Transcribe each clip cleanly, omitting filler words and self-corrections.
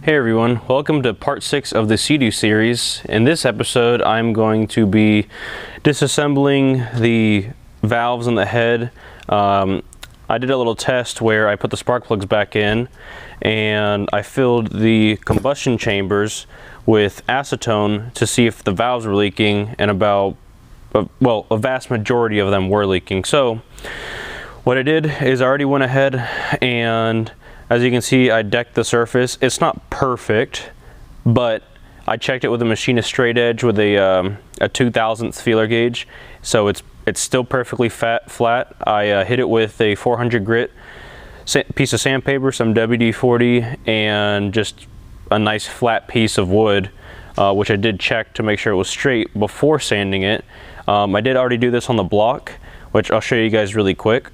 Hey everyone, welcome to part 6 of the Seadoo series. In this episode I'm going to be disassembling the valves on the head. I did a little test where I put the spark plugs back in and I filled the combustion chambers with acetone to see if the valves were leaking, and a vast majority of them were leaking. So what I did is I already went ahead and, as you can see, I decked the surface. It's not perfect, but I checked it with a machinist straight edge with a 2/1000th feeler gauge, so it's still perfectly flat. I hit it with a 400 grit piece of sandpaper, some WD-40, and just a nice flat piece of wood, which I did check to make sure it was straight before sanding it. I did already do this on the block, which I'll show you guys really quick.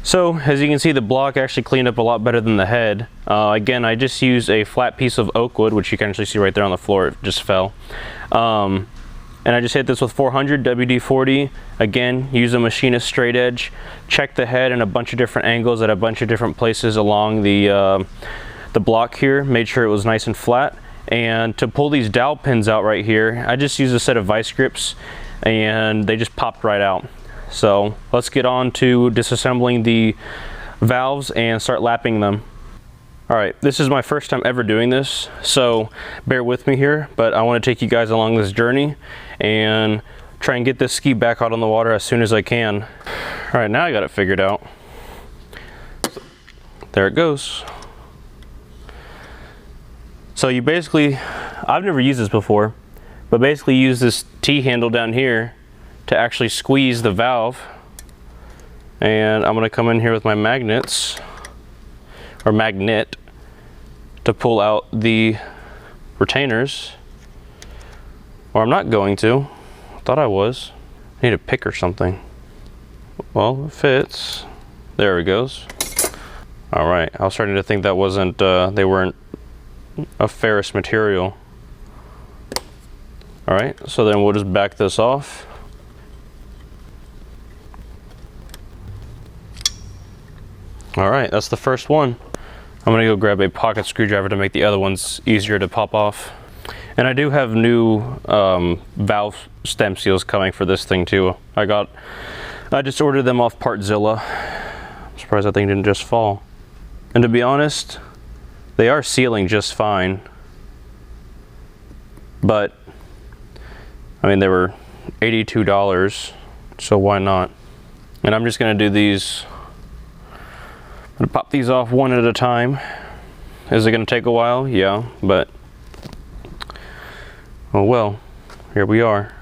So as you can see, the block actually cleaned up a lot better than the head. Again, I just used a flat piece of oak wood, which you can actually see right there on the floor. It just fell. And I just hit this with 400 WD-40. Again, use a machinist straight edge. Check the head in a bunch of different angles at a bunch of different places along the block here. Made sure it was nice and flat. And to pull these dowel pins out right here, I just used a set of vice grips and they just popped right out. So let's get on to disassembling the valves and start lapping them. Alright, this is my first time ever doing this, so bear with me here, but I want to take you guys along this journey and try and get this ski back out on the water as soon as I can. Alright, now I got it figured out. There it goes. So you basically, I've never used this before, but basically use this T-handle down here to actually squeeze the valve, and I'm going to come in here with my magnets or magnet to pull out the retainers, or I'm not going to. I thought I was. I need a pick or something. Well, it fits. There it goes. All right, I was starting to think that wasn't they weren't a ferrous material. All right, so then we'll just back this off. All right, that's the first one. I'm gonna go grab a pocket screwdriver to make the other ones easier to pop off. And I do have new valve stem seals coming for this thing too. I just ordered them off Partzilla. I'm surprised that thing didn't just fall. And to be honest, they are sealing just fine. But, I mean, they were $82, so why not? And I'm just gonna do these. I'm gonna pop these off one at a time. Is it gonna take a while? Yeah, but oh well, here we are.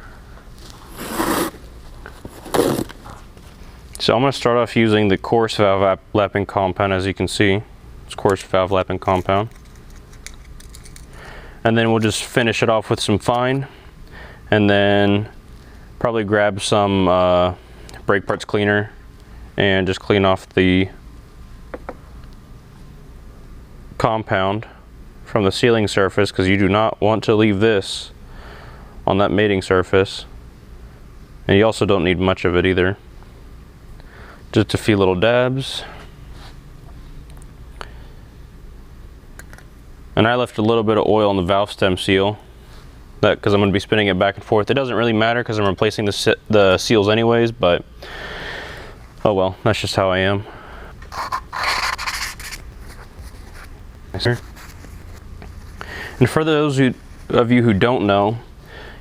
So I'm gonna start off using the coarse valve lapping compound. As you can see, it's coarse valve lapping compound. And then we'll just finish it off with some fine, and then probably grab some brake parts cleaner and just clean off the compound from the sealing surface, because you do not want to leave this on that mating surface, and you also don't need much of it either. Just a few little dabs, and I left a little bit of oil on the valve stem seal, that because I'm going to be spinning it back and forth. It doesn't really matter because I'm replacing the seals anyways, but oh well, that's just how I am. And for those of you who don't know,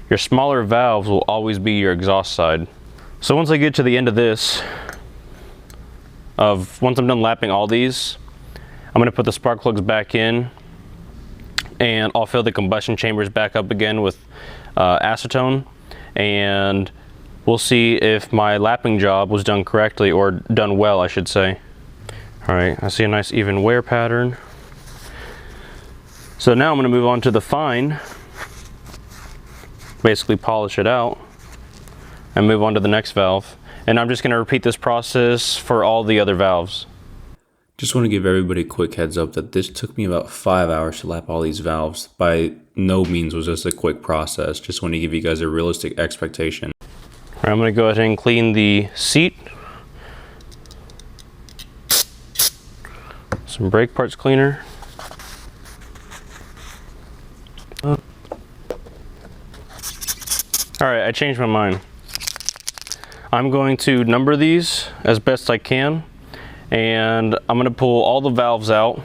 your smaller valves will always be your exhaust side. So once I get to the end of this, once I'm done lapping all these, I'm going to put the spark plugs back in, and I'll fill the combustion chambers back up again with acetone, and we'll see if my lapping job was done correctly, or done well, I should say. All right, I see a nice even wear pattern. So now I'm going to move on to the fine, basically polish it out, and move on to the next valve. And I'm just going to repeat this process for all the other valves. Just want to give everybody a quick heads up that this took me about 5 hours to lap all these valves. By no means was this a quick process. Just want to give you guys a realistic expectation. All right, I'm going to go ahead and clean the seat. Some brake parts cleaner. Alright, I changed my mind. I'm going to number these as best I can, and I'm going to pull all the valves out,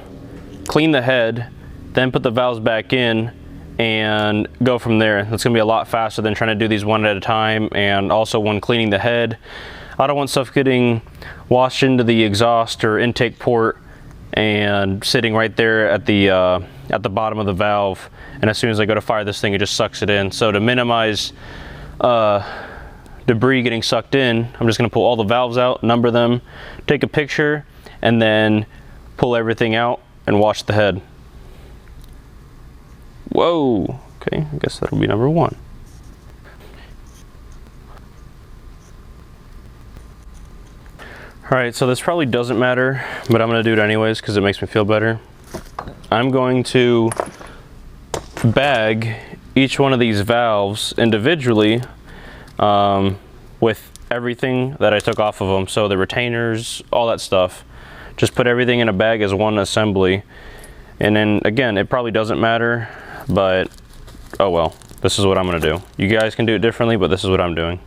clean the head, then put the valves back in and go from there. That's going to be a lot faster than trying to do these one at a time, and also when cleaning the head, I don't want stuff getting washed into the exhaust or intake port and sitting right there at the bottom of the valve, and as soon as I go to fire this thing, it just sucks it in. So to minimize debris getting sucked in, I'm just going to pull all the valves out, number them, take a picture, and then pull everything out and wash the head. Whoa, okay, I guess that'll be number 1. Alright, so this probably doesn't matter, but I'm going to do it anyways because it makes me feel better. I'm going to bag each one of these valves individually with everything that I took off of them. So the retainers, all that stuff. Just put everything in a bag as one assembly. And then again, it probably doesn't matter, but oh well, this is what I'm gonna do. You guys can do it differently, but this is what I'm doing.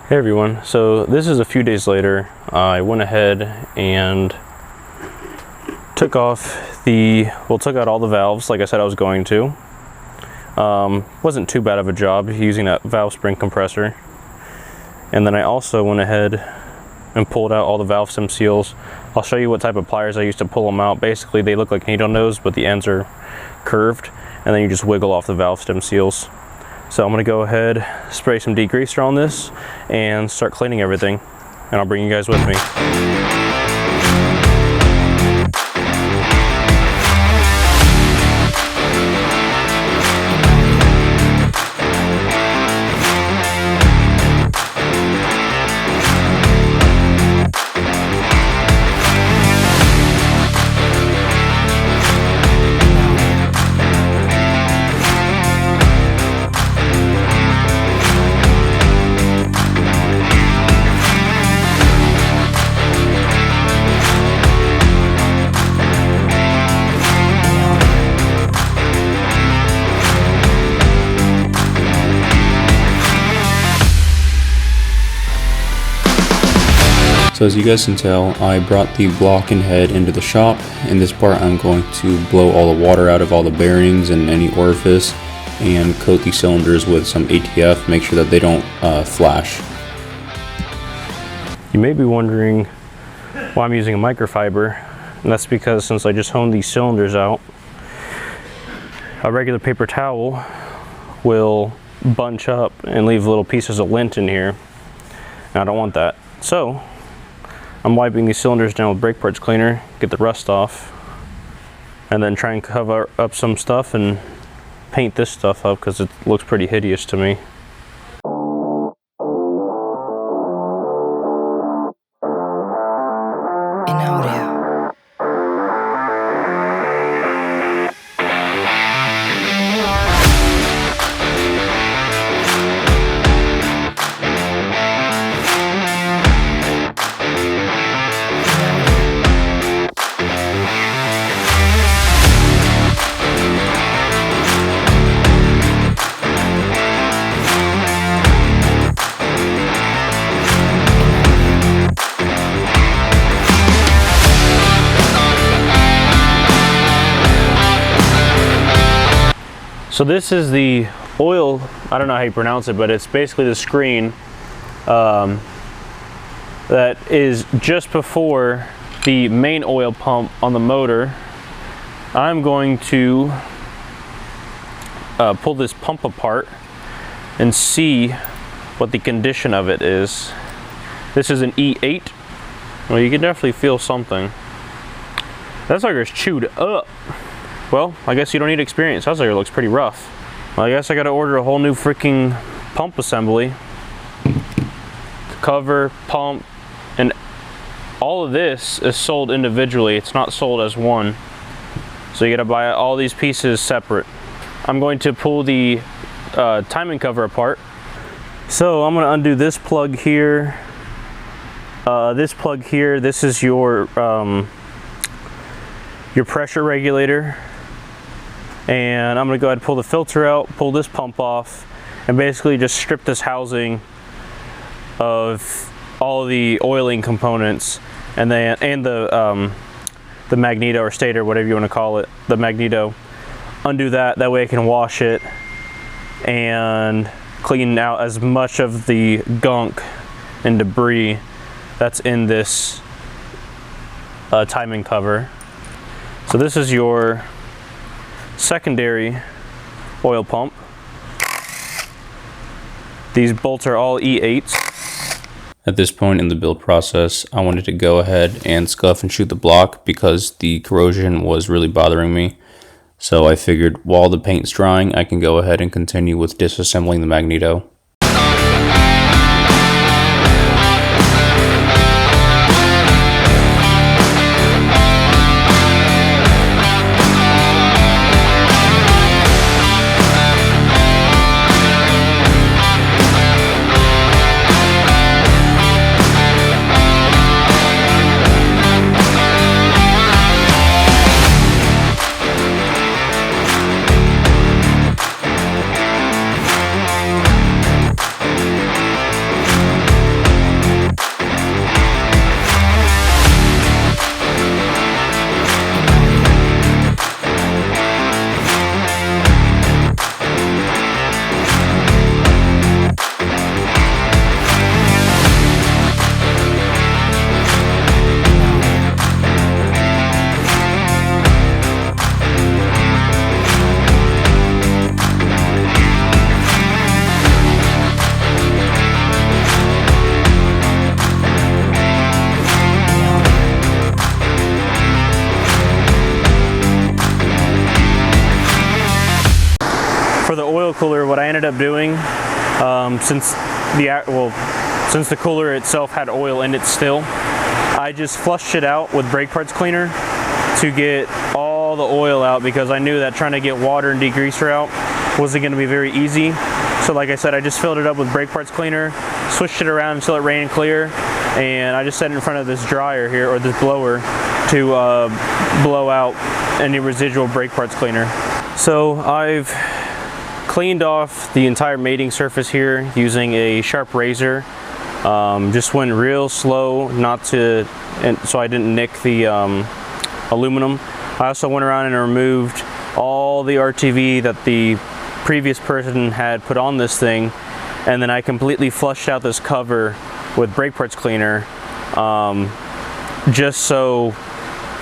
Hey everyone, so this is a few days later. I went ahead and took out all the valves like I said I was going to. Wasn't too bad of a job using that valve spring compressor. And then I also went ahead and pulled out all the valve stem seals. I'll show you what type of pliers I used to pull them out. Basically, they look like needle nose, but the ends are curved, and then you just wiggle off the valve stem seals. So I'm gonna go ahead, spray some degreaser on this, and start cleaning everything. And I'll bring you guys with me. So as you guys can tell, I brought the block and head into the shop. In this part, I'm going to blow all the water out of all the bearings and any orifice and coat the cylinders with some ATF, make sure that they don't flash. You may be wondering why I'm using a microfiber, and that's because since I just honed these cylinders out, a regular paper towel will bunch up and leave little pieces of lint in here, and I don't want that. So I'm wiping these cylinders down with brake parts cleaner, get the rust off, and then try and cover up some stuff and paint this stuff up because it looks pretty hideous to me. So this is the oil, I don't know how you pronounce it, but it's basically the screen that is just before the main oil pump on the motor. I'm going to pull this pump apart and see what the condition of it is. This is an E8. Well, you can definitely feel something. That sucker's chewed up. Well, I guess you don't need experience. That sucker looks pretty rough. Well, I guess I gotta order a whole new freaking pump assembly. Cover, pump, and all of this is sold individually. It's not sold as one. So you gotta buy all these pieces separate. I'm going to pull the timing cover apart. So I'm gonna undo this plug here. This plug here, this is your pressure regulator. And I'm gonna go ahead and pull the filter out, pull this pump off, and basically just strip this housing of all the oiling components, and the magneto or stator, whatever you want to call it, the magneto. Undo that, that way I can wash it and clean out as much of the gunk and debris that's in this timing cover. So this is your secondary oil pump. These bolts are all E8s. At this point in the build process, I wanted to go ahead and scuff and shoot the block because the corrosion was really bothering me. So I figured while the paint's drying, I can go ahead and continue with disassembling the magneto. For the oil cooler, what I ended up doing, since the cooler itself had oil in it still, I just flushed it out with brake parts cleaner to get all the oil out, because I knew that trying to get water and degreaser out wasn't going to be very easy. So like I said, I just filled it up with brake parts cleaner, switched it around until it ran clear, and I just set it in front of this dryer here, or this blower, to blow out any residual brake parts cleaner. So I've cleaned off the entire mating surface here using a sharp razor. Just went real slow, so I didn't nick the aluminum. I also went around and removed all the RTV that the previous person had put on this thing, and then I completely flushed out this cover with brake parts cleaner, just so,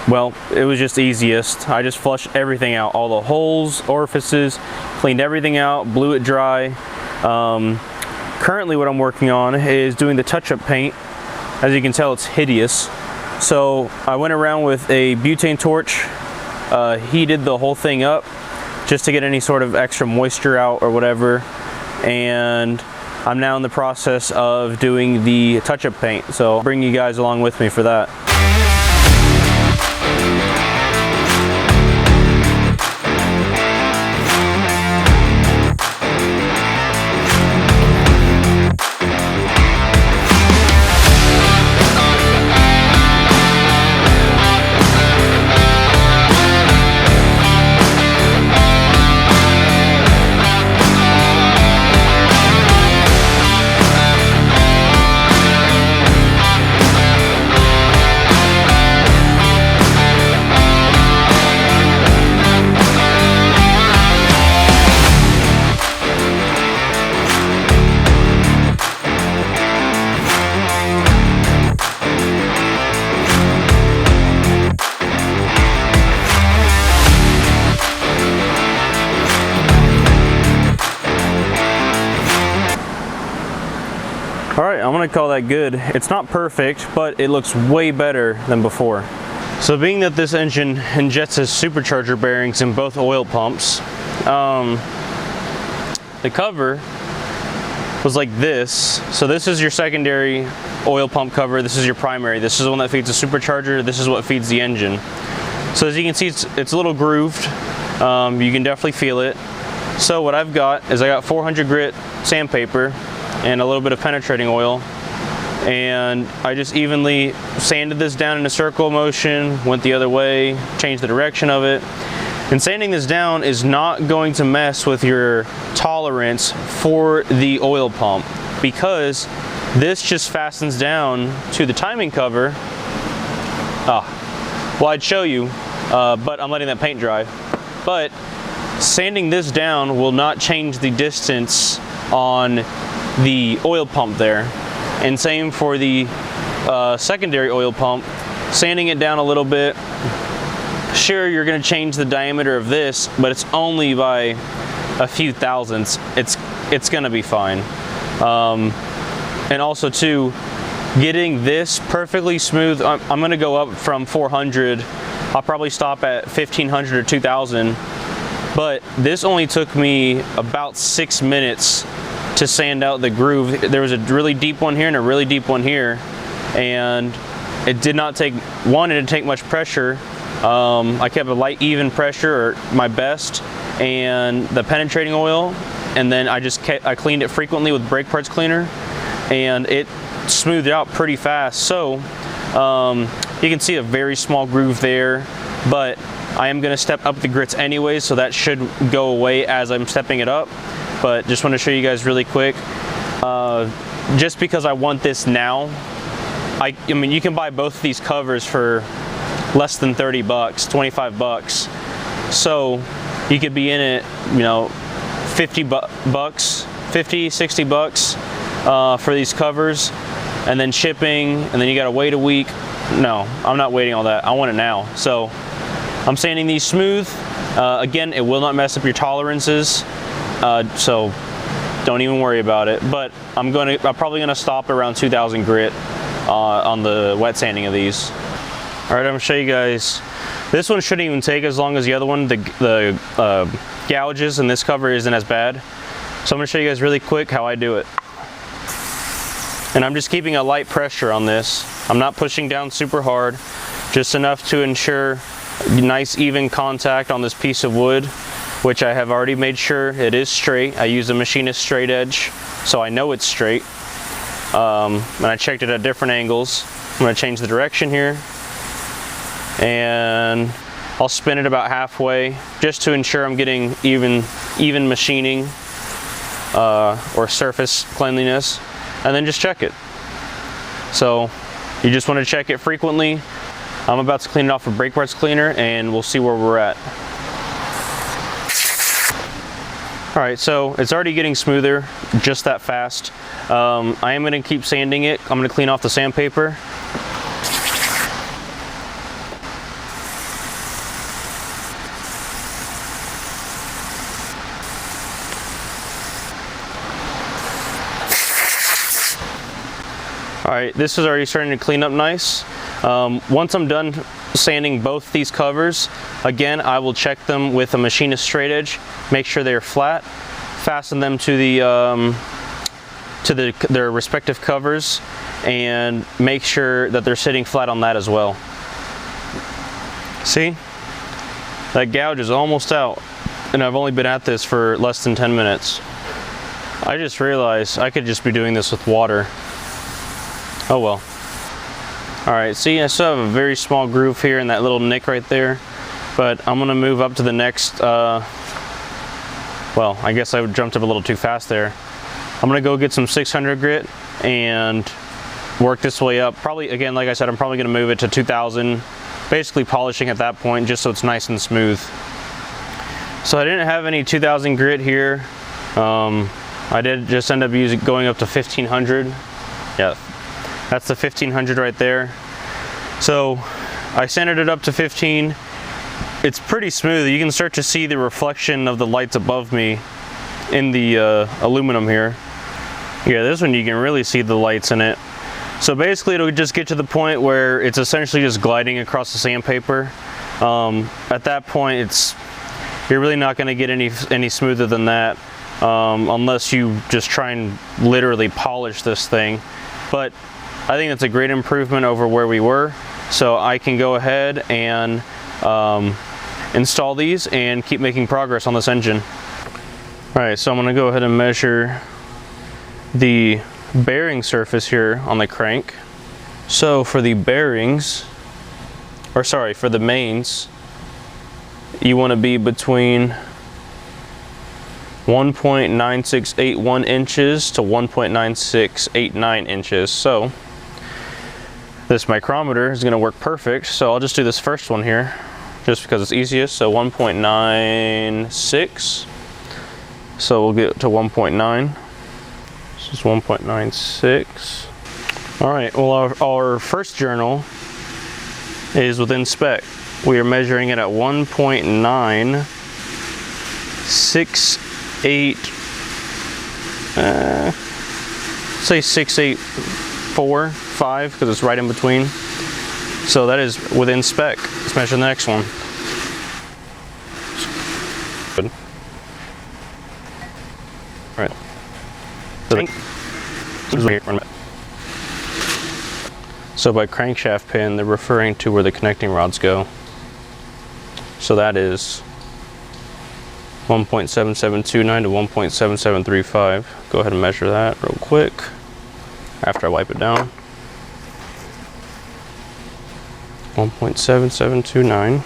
well, it was just easiest. I just flushed everything out, all the holes, orifices, cleaned everything out, blew it dry. Currently what I'm working on is doing the touch-up paint. As you can tell, it's hideous. So I went around with a butane torch, heated the whole thing up just to get any sort of extra moisture out or whatever, and I'm now in the process of doing the touch-up paint. So I'll bring you guys along with me for that. Alright, I'm going to call that good. It's not perfect, but it looks way better than before. So being that this engine injects as supercharger bearings in both oil pumps, the cover was like this. So this is your secondary oil pump cover, this is your primary, this is the one that feeds the supercharger, this is what feeds the engine. So as you can see, it's a little grooved. You can definitely feel it. So what I've got is I got 400 grit sandpaper and a little bit of penetrating oil, and I just evenly sanded this down in a circle motion, went the other way, changed the direction of it, And sanding this down is not going to mess with your tolerance for the oil pump, because this just fastens down to the timing cover. Well, I'd show you, but I'm letting that paint dry. But sanding this down will not change the distance on the oil pump there. And same for the secondary oil pump. Sanding it down a little bit, sure, you're going to change the diameter of this, but it's only by a few thousandths. It's going to be fine. And also too, getting this perfectly smooth, I'm going to go up from 400. I'll probably stop at 1500 or 2000, but this only took me about 6 minutes to sand out the groove. There was a really deep one here and a really deep one here, and it did not take, it didn't take much pressure. I kept a light even pressure, or my best, and the penetrating oil, and then I cleaned it frequently with brake parts cleaner, and it smoothed out pretty fast. So you can see a very small groove there, but I am going to step up the grits anyway, so that should go away as I'm stepping it up. But just want to show you guys really quick, just because I want this now. I mean, you can buy both of these covers for less than 30 bucks, 25 bucks. So you could be in it, you know, 50 bucks, 50, 60 bucks for these covers, and then shipping, and then you got to wait a week. No, I'm not waiting all that. I want it now. So I'm sanding these smooth. Again, it will not mess up your tolerances. So don't even worry about it. But I'm probably gonna stop around 2000 grit on the wet sanding of these. All right, I'm gonna show you guys. This one shouldn't even take as long as the other one. The gouges in this cover isn't as bad. So I'm gonna show you guys really quick how I do it. And I'm just keeping a light pressure on this. I'm not pushing down super hard, just enough to ensure nice even contact on this piece of wood, which I have already made sure it is straight. I use a machinist straight edge, so I know it's straight. And I checked it at different angles. I'm gonna change the direction here, and I'll spin it about halfway, just to ensure I'm getting even machining or surface cleanliness, and then just check it. So you just want to check it frequently. I'm about to clean it off with brake parts cleaner, and we'll see where we're at. All right, so it's already getting smoother, just that fast. I am gonna keep sanding it. I'm gonna clean off the sandpaper. All right, this is already starting to clean up nice. Once I'm done sanding both these covers, again, I will check them with a machinist straight edge, make sure they're flat, fasten them to their respective covers, and make sure that they're sitting flat on that as well. See? That gouge is almost out, and I've only been at this for less than 10 minutes. I just realized I could just be doing this with water. Oh well. All right, see, I still have a very small groove here in that little nick right there, but I'm gonna move up to the next, well, I guess I jumped up a little too fast there. I'm gonna go get some 600 grit and work this way up. Probably, again, like I said, I'm probably gonna move it to 2000, basically polishing at that point just so it's nice and smooth. So I didn't have any 2000 grit here. I did just end up going up to 1500. Yeah. That's the 1500 right there. So I sanded it up to 15. It's pretty smooth. You can start to see the reflection of the lights above me in the aluminum here. Yeah, this one you can really see the lights in it. So basically it'll just get to the point where it's essentially just gliding across the sandpaper. At that point, you're really not gonna get any smoother than that, unless you just try and literally polish this thing. But I think that's a great improvement over where we were. So I can go ahead and install these and keep making progress on this engine. All right, so I'm gonna go ahead and measure the bearing surface here on the crank. So for the bearings, or sorry, for the mains, you want to be between 1.9681 inches to 1.9689 inches. So this micrometer is going to work perfect. So I'll just do this first one here just because it's easiest. So 1.96. So we'll get to 1.9. This is 1.96. All right, well our first journal is within spec. We are measuring it at 1.968, say 684.5 because it's right in between. So that is within spec. Let's measure the next one. Good. All right. So by crankshaft pin, they're referring to where the connecting rods go. So that is 1.7729 to 1.7735. Go ahead and measure that real quick after I wipe it down. 1.7729.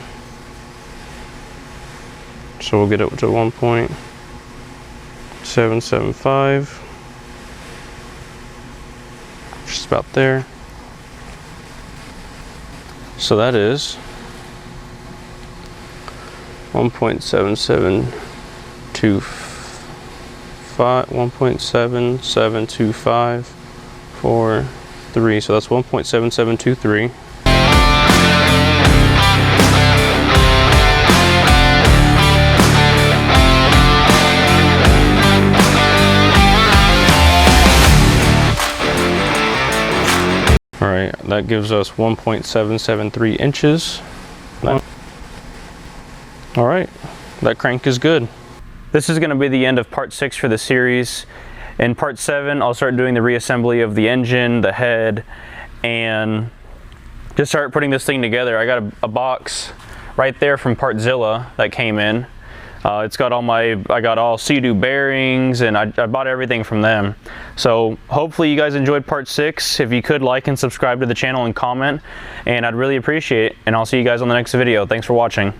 So we'll get it to 1.775. Just about there. So that is 1.772543. So that's 1.7723. All right, that gives us 1.773 inches. All right, that crank is good. This is going to be the end of part 6 for the series. In part 7, I'll start doing the reassembly of the engine, the head, and just start putting this thing together. I got a box right there from Partzilla that came in. It's got I got all Seadoo bearings, and I bought everything from them. So hopefully you guys enjoyed part 6. If you could like and subscribe to the channel and comment, and I'd really appreciate it. And I'll see you guys on the next video. Thanks for watching.